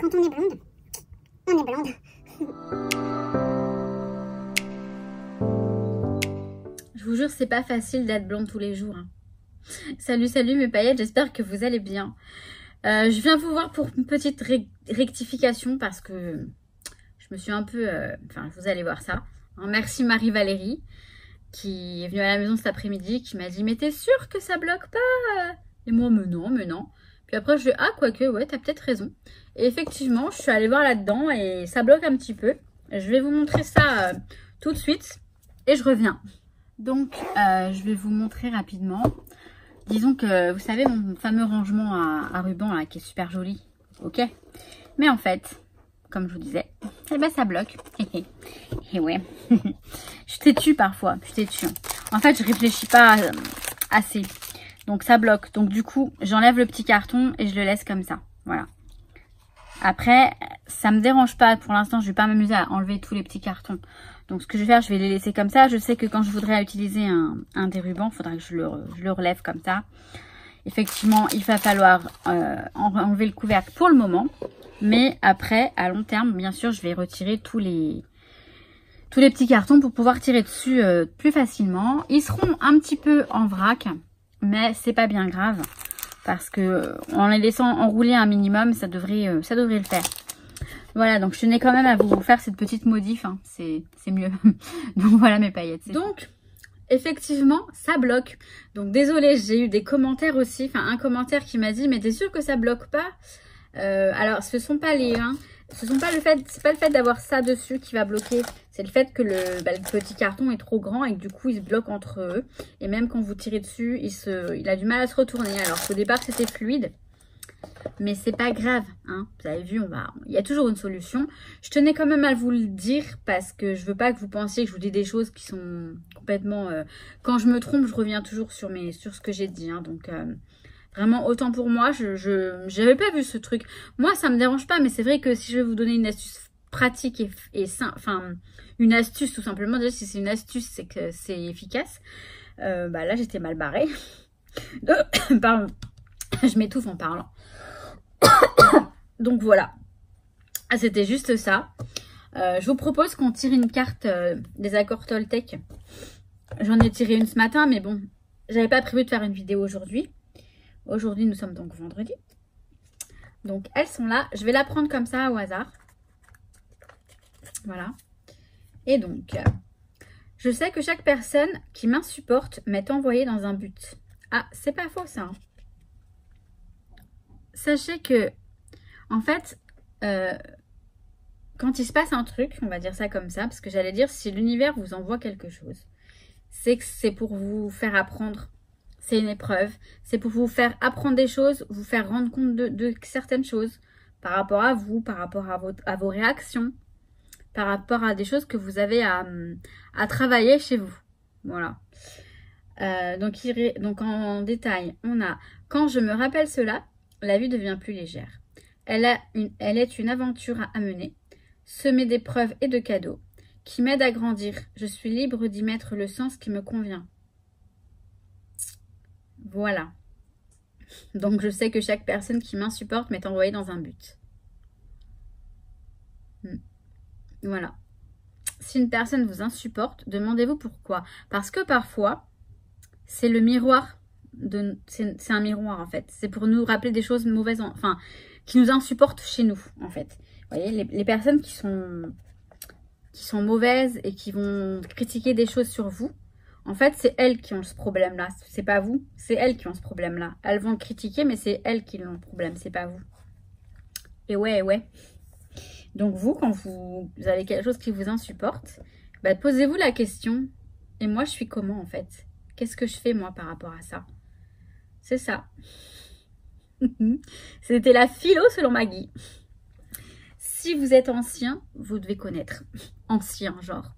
Quand on est blonde, on est blonde. Je vous jure, c'est pas facile d'être blonde tous les jours. Hein. Salut, salut mes paillettes, j'espère que vous allez bien. Je viens vous voir pour une petite rectification parce que je me suis un peu... Enfin, vous allez voir ça. Hein, merci Marie-Valérie qui est venue à la maison cet après-midi, qui m'a dit « Mais t'es sûre que ça bloque pas ?» Et moi, mais non, mais non. Puis après, je dis « Ah, quoique, ouais, t'as peut-être raison. » Et effectivement, je suis allée voir là-dedans et ça bloque un petit peu. Je vais vous montrer ça tout de suite et je reviens. Donc, je vais vous montrer rapidement. Disons que, vous savez, mon fameux rangement à ruban, là, qui est super joli. Ok. Mais en fait, comme je vous disais, eh ben, ça bloque. Et ouais. Je suis têtue parfois. Je suis têtue. En fait, je réfléchis pas assez. Donc, ça bloque. Donc, du coup, j'enlève le petit carton et je le laisse comme ça. Voilà. Après, ça me dérange pas. Pour l'instant, je vais pas m'amuser à enlever tous les petits cartons. Donc, ce que je vais faire, je vais les laisser comme ça. Je sais que quand je voudrais utiliser un des rubans, il faudra que je le relève comme ça. Effectivement, il va falloir enlever le couvercle pour le moment. Mais après, à long terme, bien sûr, je vais retirer tous les petits cartons pour pouvoir tirer dessus plus facilement. Ils seront un petit peu en vrac, mais c'est pas bien grave. Parce que en les laissant enrouler un minimum, ça devrait le faire. Voilà, donc je tenais quand même à vous faire cette petite modif, hein. C'est mieux. Donc voilà mes paillettes. Donc, effectivement, ça bloque. Donc désolée, j'ai eu des commentaires aussi. Enfin, un commentaire qui m'a dit, mais t'es sûr que ça bloque pas? Alors, ce sont pas les... Hein, ce sont pas le fait, c'est pas le fait d'avoir ça dessus qui va bloquer. C'est le fait que le petit carton est trop grand et que du coup, il se bloque entre eux. Et même quand vous tirez dessus, il a du mal à se retourner. Alors qu'au départ, c'était fluide. Mais c'est pas grave, hein. Vous avez vu, il y a toujours une solution. Je tenais quand même à vous le dire parce que je veux pas que vous pensiez que je vous dis des choses qui sont complètement... Quand je me trompe, je reviens toujours sur ce que j'ai dit. Hein. Donc, vraiment, autant pour moi, je n'avais pas vu ce truc. Moi, ça me dérange pas, mais c'est vrai que si je vais vous donner une astuce pratique et simple, enfin, une astuce tout simplement, déjà si c'est une astuce, c'est que c'est efficace. Bah là, j'étais mal barrée. Pardon, je m'étouffe en parlant. Donc voilà, c'était juste ça. Je vous propose qu'on tire une carte des accords Toltec. J'en ai tiré une ce matin, mais bon, j'avais pas prévu de faire une vidéo aujourd'hui. Aujourd'hui, nous sommes donc vendredi. Donc, elles sont là. Je vais la prendre comme ça au hasard. Voilà. Et donc, je sais que chaque personne qui m'insupporte m'est envoyée dans un but. Ah, c'est pas faux ça. Hein. Sachez que, en fait, quand il se passe un truc, on va dire ça comme ça, parce que j'allais dire, si l'univers vous envoie quelque chose, c'est que c'est pour vous faire apprendre. C'est une épreuve. C'est pour vous faire apprendre des choses, vous faire rendre compte de certaines choses par rapport à vous, par rapport à vos réactions, par rapport à des choses que vous avez à travailler chez vous. Voilà. Donc en détail, on a « Quand je me rappelle cela, la vie devient plus légère. Elle est une aventure à mener, semée d'épreuves et de cadeaux, qui m'aide à grandir. Je suis libre d'y mettre le sens qui me convient. » Voilà. Donc, je sais que chaque personne qui m'insupporte m'est envoyée dans un but. Voilà. Si une personne vous insupporte, demandez-vous pourquoi. Parce que parfois, c'est le miroir. C'est un miroir, en fait. C'est pour nous rappeler des choses mauvaises, enfin, qui nous insupportent chez nous, en fait. Vous voyez, les personnes qui sont mauvaises et qui vont critiquer des choses sur vous, en fait, c'est elles qui ont ce problème-là. C'est pas vous. C'est elles qui ont ce problème-là. Elles vont critiquer, mais c'est elles qui ont le problème. C'est pas vous. Et ouais, ouais. Donc vous, quand vous avez quelque chose qui vous insupporte, bah, posez-vous la question. Et moi, je suis comment, en fait? Qu'est-ce que je fais, moi, par rapport à ça? C'est ça. C'était la philo selon Maggie. Si vous êtes ancien, vous devez connaître. Ancien, genre.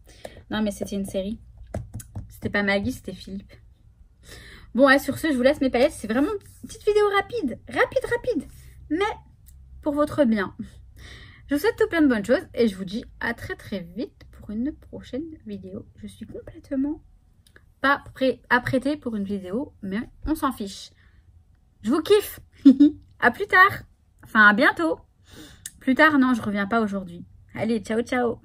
Non, mais c'était une série. C'était pas Maggie, c'était Philippe. Bon, ouais, sur ce, je vous laisse mes paillettes. C'est vraiment une petite vidéo rapide. Rapide. Mais pour votre bien. Je vous souhaite tout plein de bonnes choses. Et je vous dis à très vite pour une prochaine vidéo. Je suis complètement pas apprêtée pour une vidéo. Mais on s'en fiche. Je vous kiffe. À plus tard. Enfin, à bientôt. Plus tard, non, je reviens pas aujourd'hui. Allez, ciao, ciao.